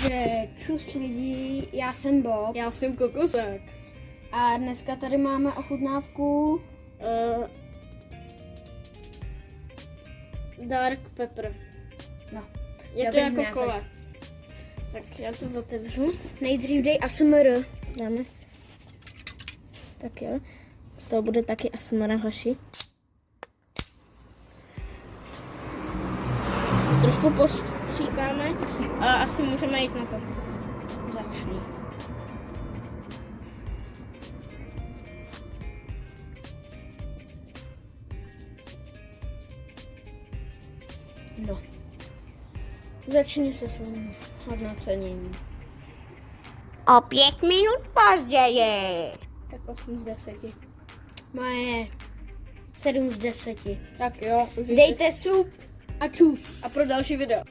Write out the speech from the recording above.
Takže čus lidi, já jsem Bob. Já jsem Kokosák. A dneska tady máme ochutnávku Dark pepper. No, Je to dobrý jako název. kola. Tak já to otevřu. Nejdřív dej ASMR. Dáme. Tak jo. Z toho bude taky ASMR, hoši. Trošku postříkáme a asi můžeme jít na to. Začni. No. Začni se svým hodnocením. O 5 minut později. Tak 8 z 10. Moje 7 z 10. Tak jo, užijte. Dejte sup a čus. A pro další video.